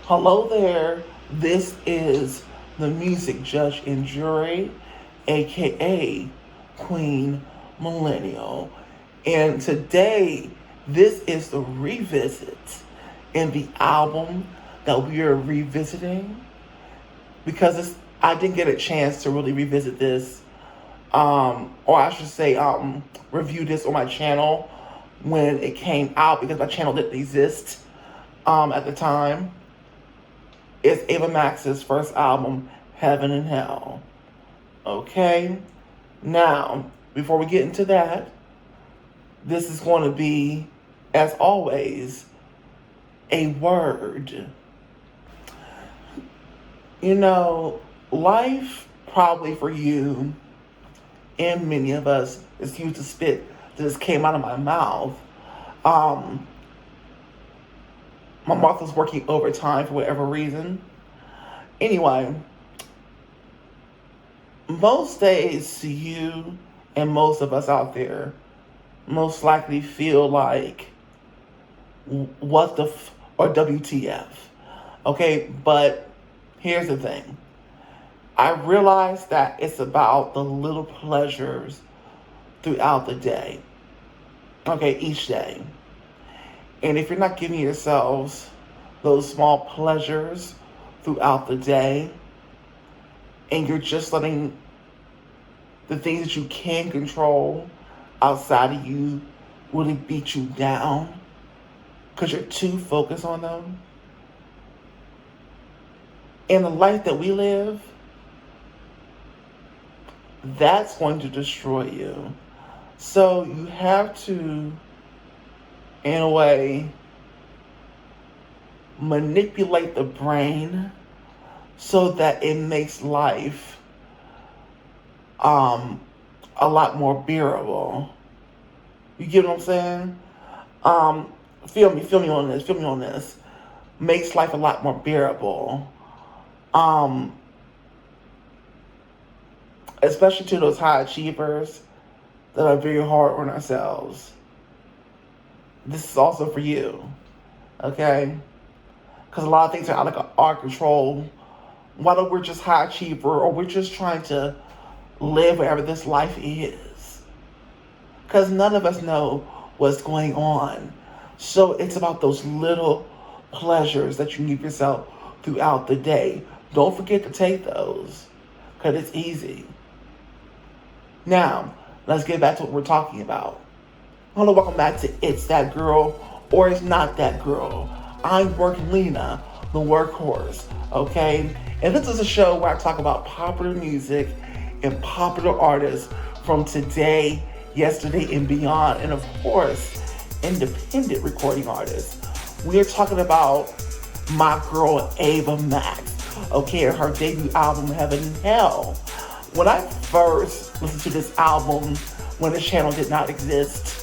Hello there. This is the music judge and jury, aka Queen Millennial. And today, this is the revisit in the album that we are revisiting because I didn't get a chance to really revisit this, or I should say, review this on my channel when it came out because my channel didn't exist at the time. It's Ava Max's first album, Heaven and Hell. Okay? Now, before we get into that, this is going to be, as always, a word. You know, life probably for you and many of us, excuse the spit that just came out of my mouth. My mouth was working overtime for whatever reason. Anyway, most days to you and most of us out there most likely feel like what the or WTF. Okay, but here's the thing. I realize that it's about the little pleasures throughout the day. Okay, each day. And if you're not giving yourselves those small pleasures throughout the day, and you're just letting the things that you can control outside of you really beat you down because you're too focused on them, in the life that we live, that's going to destroy you. So you have to, in a way, manipulate the brain so that it makes life a lot more bearable. You get what I'm saying? Feel me on this. Makes life a lot more bearable. Especially to those high achievers that are very hard on ourselves. This is also for you, okay? Because a lot of things are out of our control. Whether we're just high achiever or we're just trying to live wherever this life is. Because none of us know what's going on. So it's about those little pleasures that you give yourself throughout the day. Don't forget to take those, because it's easy. Now, let's get back to what we're talking about. Hello, welcome back to It's That Girl, or It's Not That Girl. I'm Worklina, the workhorse, okay? And this is a show where I talk about popular music and popular artists from today, yesterday, and beyond. And of course, independent recording artists. We are talking about my girl, Ava Max, okay, her debut album, Heaven and Hell. When I first listened to this album, when the channel did not exist,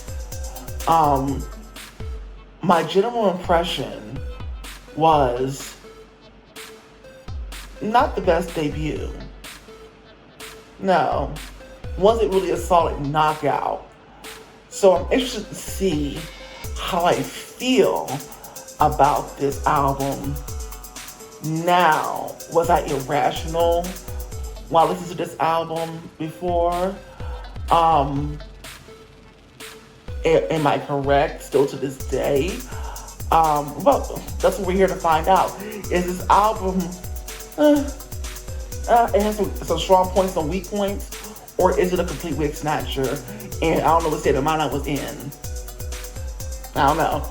my general impression was not the best debut. No, wasn't really a solid knockout. So I'm interested to see how I feel about this album now. Was I irrational while listening to this album before? Am I correct still to this day? Well, that's what we're here to find out. Is this album, it has some strong points, some weak points, or is it a complete wig snatcher? And I don't know what state of mind I was in. I don't know.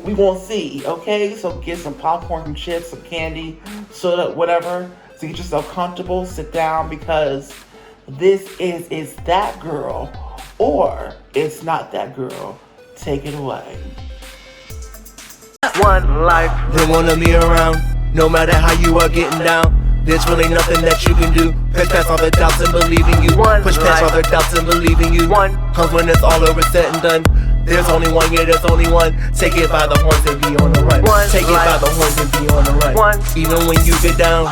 We won't see, okay? So get some popcorn, some chips, some candy, soda, whatever, to get yourself comfortable, sit down, because this is It's That Girl, or It's Not That Girl. Take it away. One life, they wanna be around. No matter how you are getting down, there's really nothing that you can do. Push past all the doubts and believe in you. Push past all the doubts and believe in you. Cause when it's all over, said and done, there's only one, yeah, there's only one. Take it by the horns and be on the run. Take it by the horns and be on the run. Even when you get down,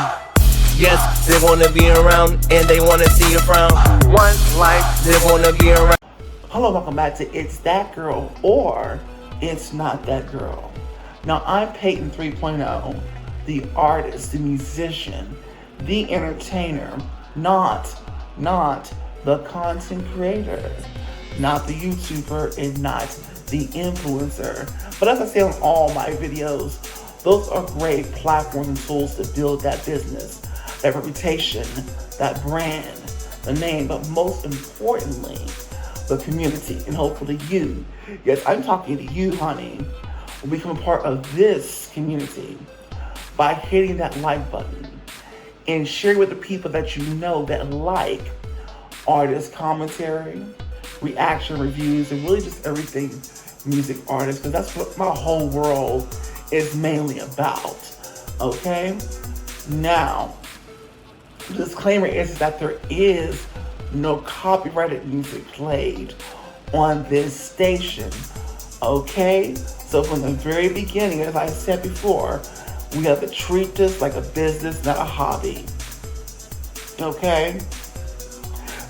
yes, they wanna be around and they wanna see you frown. One life, they wanna be around. Hello, welcome back to It's That Girl, or It's Not That Girl. Now, I'm Peyton 3.0, the artist, the musician, the entertainer, not the content creator, not the YouTuber, and not the influencer. But as I say on all my videos, those are great platforms and tools to build that business, that reputation, that brand, the name, but most importantly, the community, and hopefully you. Yes, I'm talking to you, honey, will become a part of this community by hitting that like button and share with the people that you know that like artist commentary, reaction reviews, and really just everything music artists, because that's what my whole world is mainly about. Okay? Now, the disclaimer is that there is no copyrighted music played on this station. Okay? So from the very beginning, as I said before, we have to treat this like a business, not a hobby. Okay?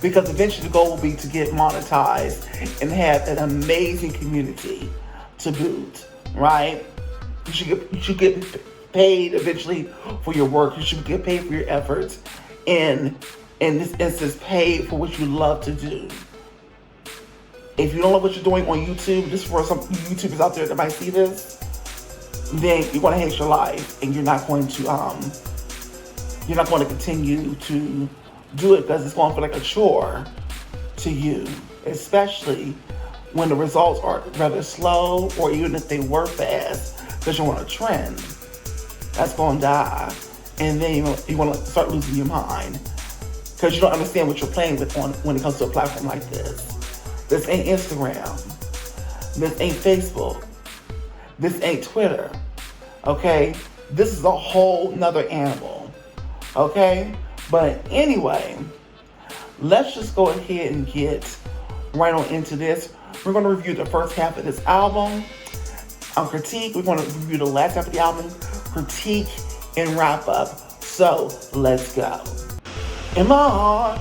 Because eventually the goal will be to get monetized and have an amazing community to boot, right? You should get paid eventually for your work. You should get paid for your efforts. And in this instance, paid for what you love to do. If you don't love what you're doing on YouTube, this is for some YouTubers out there that might see this, then you're going to hate your life, and you're not going to continue to do it because it's going to feel like a chore to you, especially when the results are rather slow, or even if they were fast because you're on a trend. That's going to die, and then you want to start losing your mind because you don't understand what you're playing with when it comes to a platform like this. This ain't Instagram. This ain't Facebook. This ain't Twitter. Okay? This is a whole nother animal. Okay? But anyway, let's just go ahead and get right on into this. We're going to review the first half of this album, critique. We're going to review the last half of the album, critique, and wrap up. So, let's go. In my heart,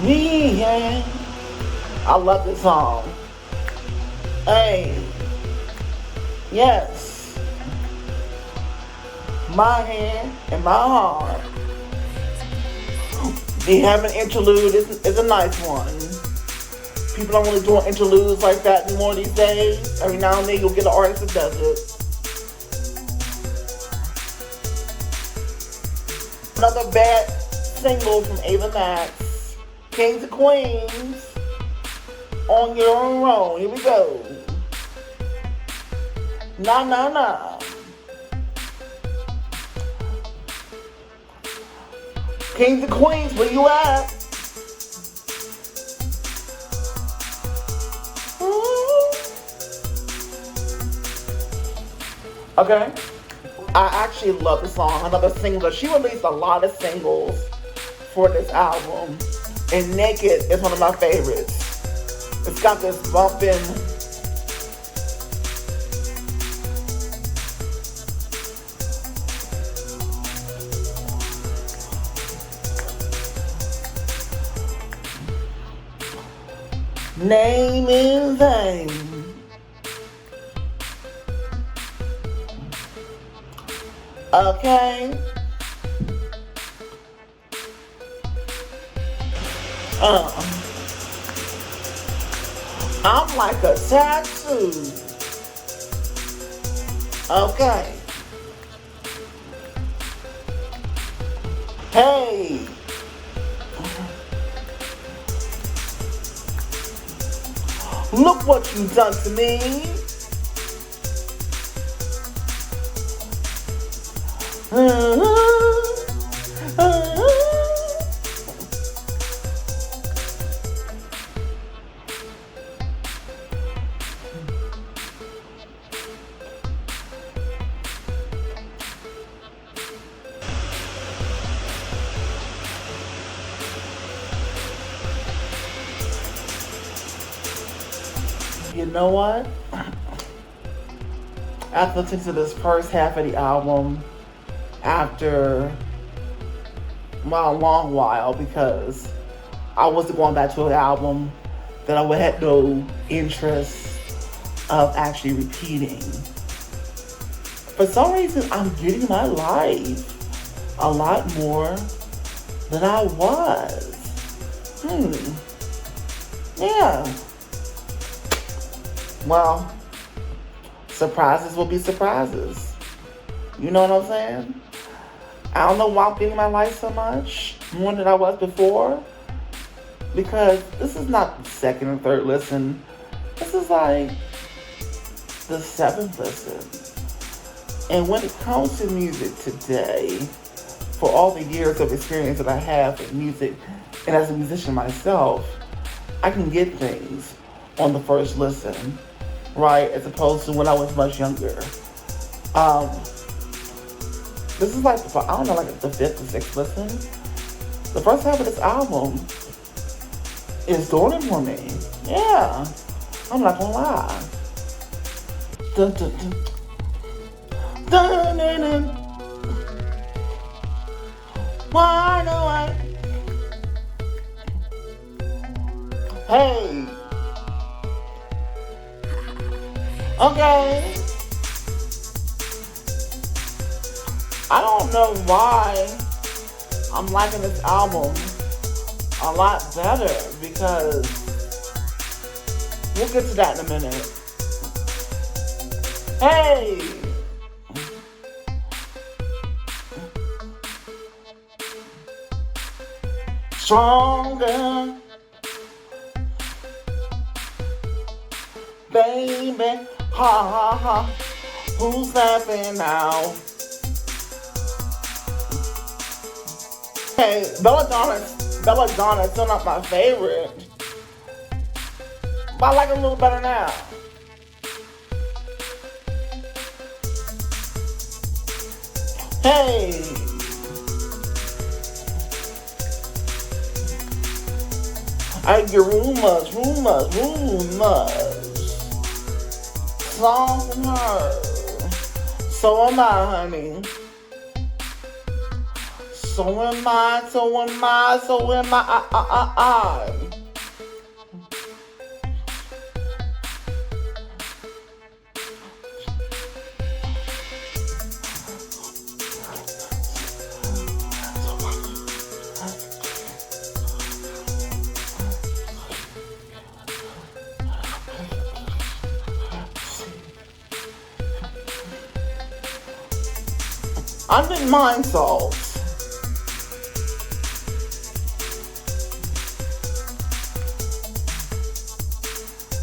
me, yeah. I love this song. Hey, yes. My hand and my heart. The Heaven interlude is a nice one. People don't really do interludes like that anymore these days. Every now and then you'll get an artist that does it. Another bad single from Ava Max, Kings and Queens, On Your Own. Here we go. Nah, nah, nah. Kings and Queens, where you at? Okay. I actually love the song. Another single. She released a lot of singles for this album. And Naked is one of my favorites. It's got this bumping. Name in vain. Okay. I'm like a tattoo. Okay. Hey. Look what you done to me. You know what? After listening to this first half of the album, after a long while, because I wasn't going back to an album that I would have no interest of actually repeating. For some reason, I'm getting my life a lot more than I was. Yeah. Well, surprises will be surprises. You know what I'm saying? I don't know why I'm getting my life so much more than I was before. Because this is not the second or third listen. This is like the seventh listen. And when it comes to music today, for all the years of experience that I have with music, and as a musician myself, I can get things on the first listen, right? As opposed to when I was much younger. This is like, I don't know, like the fifth or sixth listen. The first half of this album is doing it for me. Yeah. I'm not gonna lie. Dun, dun, dun. Dun, dun, dun. Why do I? Hey. Okay. I don't know why I'm liking this album a lot better, because we'll get to that in a minute. Hey! Stronger, baby, ha ha ha, who's laughing now? Hey, Belladonna's still not my favorite, but I like it a little better now. Hey! I get rumors. Song from her. So am I, honey. So am I. I didn't mind salt.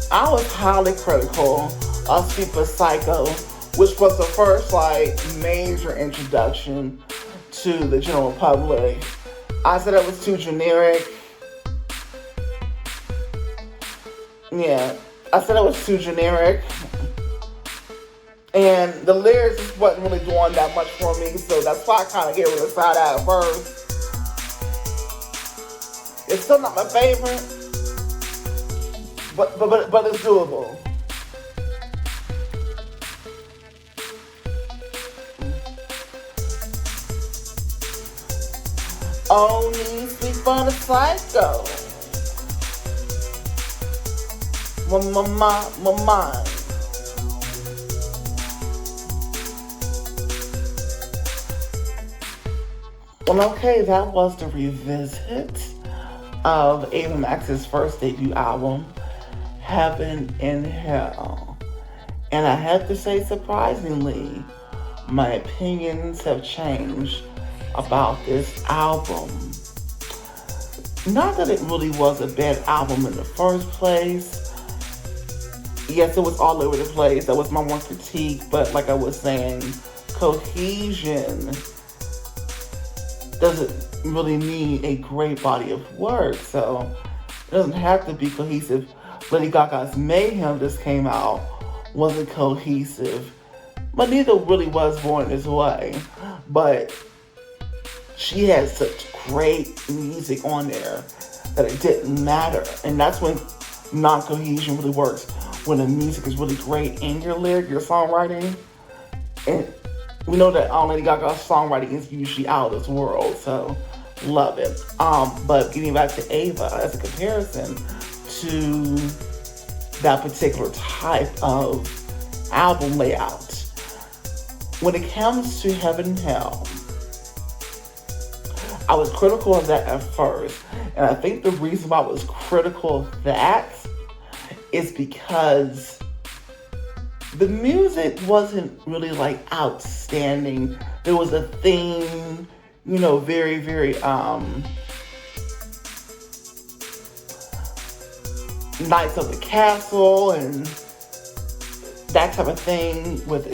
I was highly critical of Super Psycho, which was the first major introduction to the general public. I said it was too generic. Yeah, I said it was too generic. And the lyrics just wasn't really doing that much for me, so that's why I kind of gave it a side eye at first. It's still not my favorite, but it's doable. Only speak for the psycho. My mind. Well, okay, that was the revisit of Ava Max's first debut album, Heaven and Hell. And I have to say, surprisingly, my opinions have changed about this album. Not that it really was a bad album in the first place. Yes, it was all over the place. That was my one critique, but like I was saying, cohesion doesn't really mean a great body of work, so it doesn't have to be cohesive. Lady Gaga's Mayhem just came out, wasn't cohesive, but neither really was Born This Way. But she had such great music on there that it didn't matter, and that's when non-cohesion really works, when the music is really great and your your songwriting, and we know that Lady Gaga's songwriting is usually out of this world, so love it. But getting back to Ava, as a comparison to that particular type of album layout, when it comes to Heaven and Hell, I was critical of that at first. And I think the reason why I was critical of that is because the music wasn't really like outstanding. There was a theme, very, very Knights of the Castle and that type of thing. With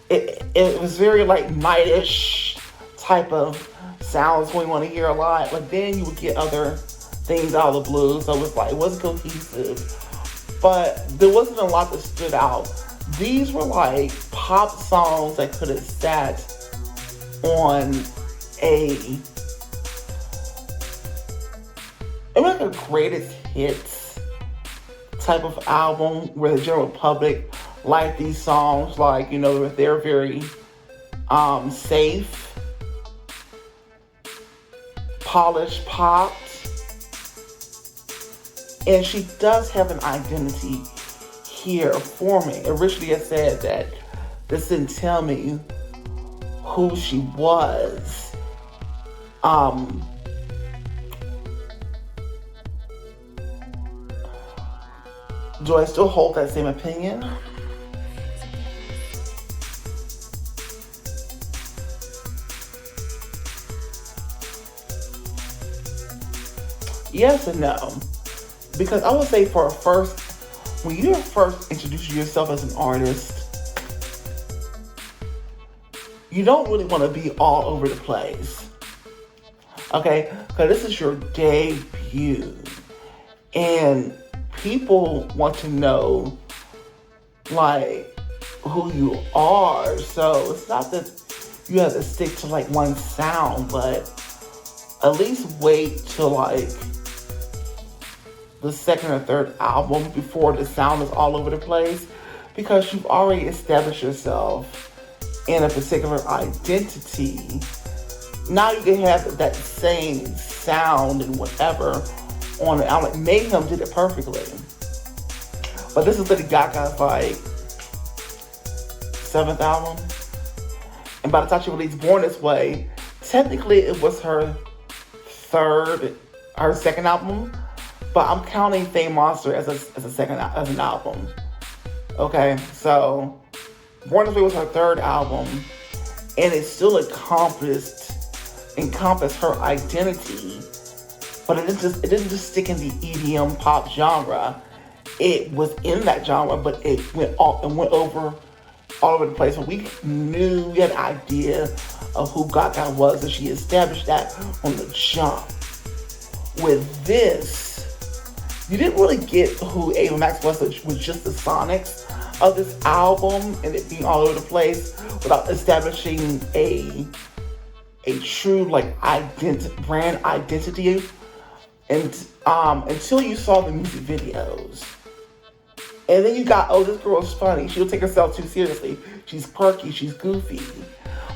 it was very like knightish type of sounds we want to hear a lot. But then you would get other things out of the blue, so it wasn't cohesive. But there wasn't a lot that stood out. These were like pop songs that could have sat on like a greatest hits type of album where the general public liked these songs. Like, they're very safe, polished pop. And she does have an identity here for me. Originally I said that this didn't tell me who she was. Do I still hold that same opinion? Yes and no. Because I would say when you're first introducing yourself as an artist, you don't really want to be all over the place. Okay? Because this is your debut. And people want to know, like, who you are. So it's not that you have to stick to, like, one sound, but at least wait till, like, the second or third album before the sound is all over the place, because you've already established yourself in a particular identity. Now you can have that same sound and whatever on the album. Mayhem did it perfectly. But this is Lady Gaga's like 7th album. And by the time she released Born This Way, technically it was her second album. But I'm counting Fame Monster as an album. Okay, so Born This Way was her third album, and it still encompassed her identity. But it didn't just stick in the EDM pop genre. It was in that genre, but it went all over the place. So we had an idea of who Gaga was, and she established that on the jump. With this, you didn't really get who Ava Max was with just the sonics of this album and it being all over the place without establishing a true like brand identity, and until you saw the music videos. And then you got, this girl's funny. She'll take herself too seriously. She's quirky. She's goofy.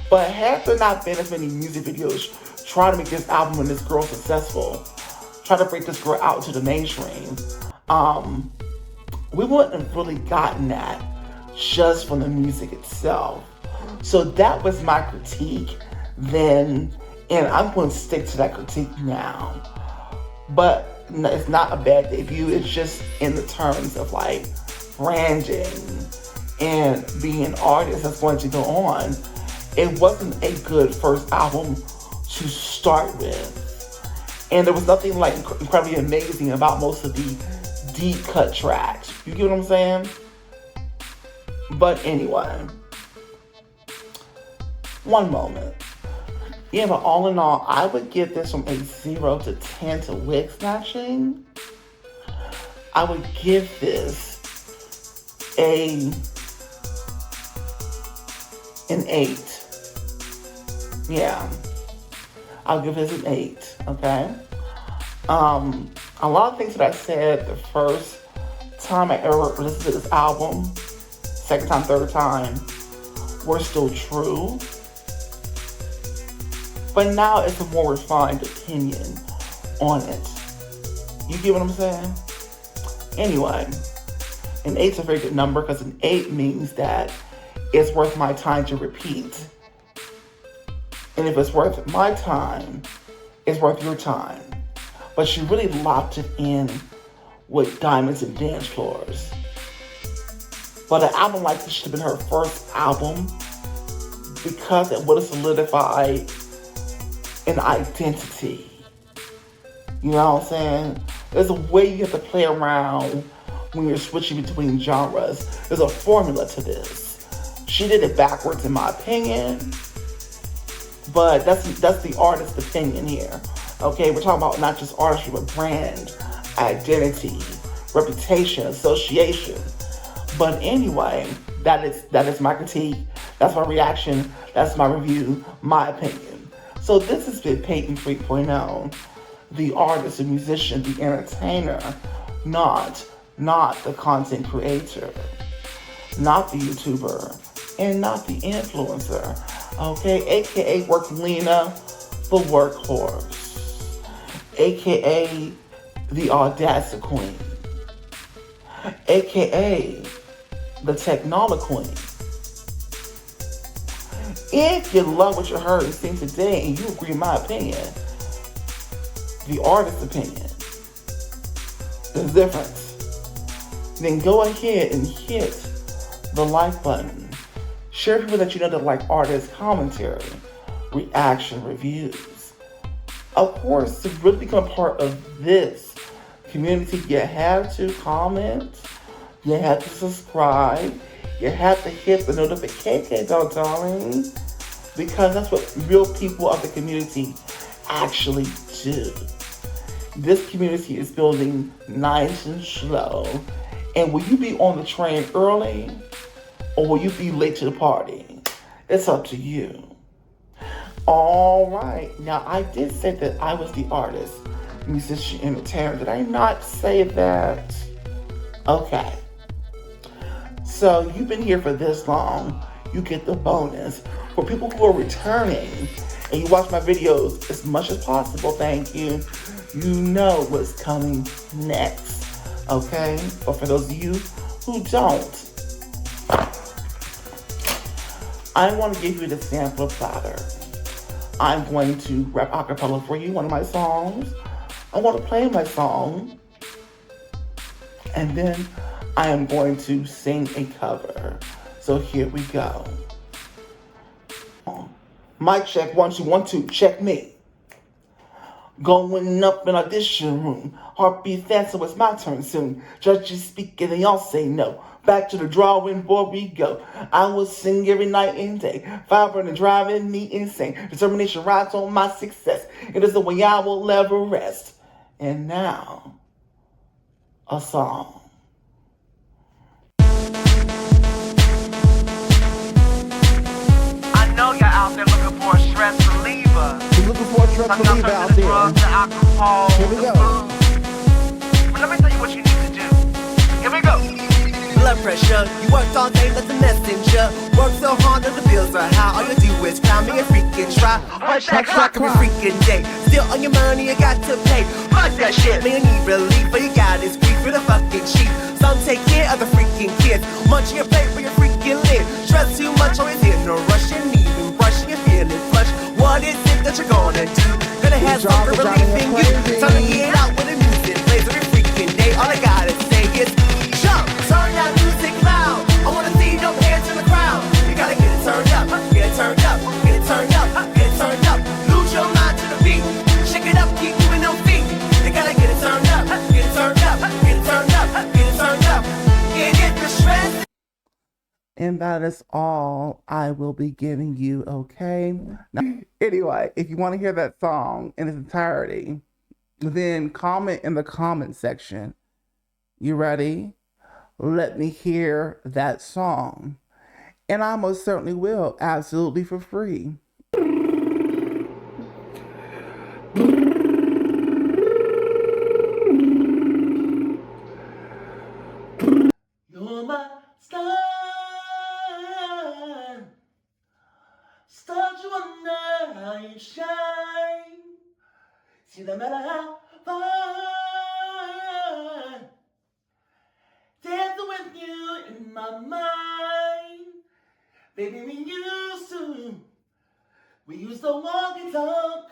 But had there not been as many music videos trying to make this album and this girl successful, trying to break this girl out to the mainstream, we wouldn't have really gotten that just from the music itself. So that was my critique then, and I'm going to stick to that critique now. But it's not a bad debut. It's just in the terms of like branding and being an artist that's going to go on. It wasn't a good first album to start with. And there was nothing like incredibly amazing about most of the deep cut tracks. You get what I'm saying? But anyway, one moment. Yeah, but all in all, I would give this from a 0 to 10 to wig snatching. I would give this an 8. Yeah. I'll give this an 8, okay? A lot of things that I said the first time I ever listened to this album, second time, third time, were still true. But now it's a more refined opinion on it. You get what I'm saying? Anyway, an 8's a very good number because an 8 means that it's worth my time to repeat. And if it's worth my time, it's worth your time. But she really locked it in with Diamonds and Dance Floors. But an album like this should have been her first album because it would have solidified an identity. You know what I'm saying? There's a way you have to play around when you're switching between genres. There's a formula to this. She did it backwards in my opinion, but that's the artist's opinion here. Okay, we're talking about not just artistry, but brand, identity, reputation, association. But anyway, that is my critique. That's my reaction. That's my review, my opinion. So this has been Peyton 3.0, the artist, the musician, the entertainer, not the content creator, not the YouTuber, and not the influencer. Okay, aka Worklina, the workhorse, aka the Audacity Queen, aka the Technology Queen. If you love what you heard and seen today and you agree with my opinion, the artist's opinion, there's a difference, then go ahead and hit the like button. Share people that you know that like artist commentary, reaction, reviews. Of course, to really become a part of this community, you have to comment, you have to subscribe, you have to hit the notification bell, darling, because that's what real people of the community actually do. This community is building nice and slow. And will you be on the train early or will you be late to the party? It's up to you. All right. Now, I did say that I was the artist, musician, entertainer. Did I not say that? Okay. So you've been here for this long. You get the bonus. For people who are returning and you watch my videos as much as possible, thank you. You know what's coming next. Okay? But for those of you who don't, I want to give you the sampler platter. I'm going to rap a cappella for you, one of my songs. I want to play my song. And then I am going to sing a cover. So here we go. Mic check, 1, 2, 1, 2, check me. Going up in audition room. Heartbeat fast, so it's my turn soon. Judges speak and they all say no. Back to the drawing board we go. I will sing every night and day. Fire burning driving me insane. Determination rides on my success. It is the way I will ever rest. And now, a song. I know you're out there looking for a stress reliever. You're looking for a stress reliever out there. Drugs, the alcohol, Here we the go. food. But let me tell you what you need to do. Here we go. Blood pressure, you worked all day like the messenger. Work so hard that the bills are high. All you do is cry me a freaking try. Punch that clock every freaking day. Still on your money, you got to pay. Fuck that shit, man, you need relief. But you got is grief for the fucking cheap. Some take care of the freaking kids. Munching your plate for your freaking lid. Stress too much, always in a rush. And even brushing, you're feeling flush. What is it that you're gonna do? Gonna have some relief in you. Time to get out with the music plays every freaking day. All I gotta say is jump, turn that music loud. I wanna see no hands in the crowd. You gotta get it turned up, get it turned up, get it turned up, get it turned up. Lose your mind to the beat. Shake it up, keep moving your feet. You gotta get it turned up, get it turned up, get it turned up, get it turned up. Get the stress. And that is all I will be giving you, okay? Now, anyway, if you want to hear that song in its entirety, then comment in the comment section. You ready? Let me hear that song. And I most certainly will, absolutely for free. You're my star. Start you wonder how you shine. See, no matter how far, dancing with you in my mind. Baby, we used to walk and talk.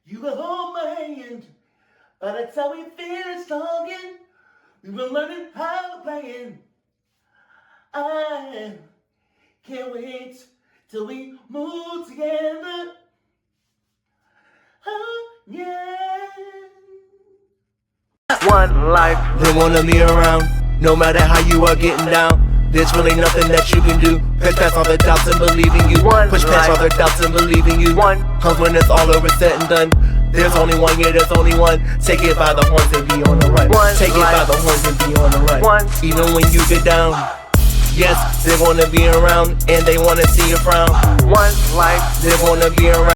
You would hold my hand. By the time we finished talking, we were learning how to play it. I can't wait till we move together. Oh, yeah. One life, they wanna be around. No matter how you are getting down, there's really nothing that you can do. Push past all the doubts and believe in you. Push past all the doubts and believe in you. Cause when it's all over, said and done, there's only one, yeah, there's only one. Take it by the horns and be on the run. Take it by the horns and be on the run. Even when you get down, yes, they wanna be around and they wanna see you frown. One life, they wanna be around.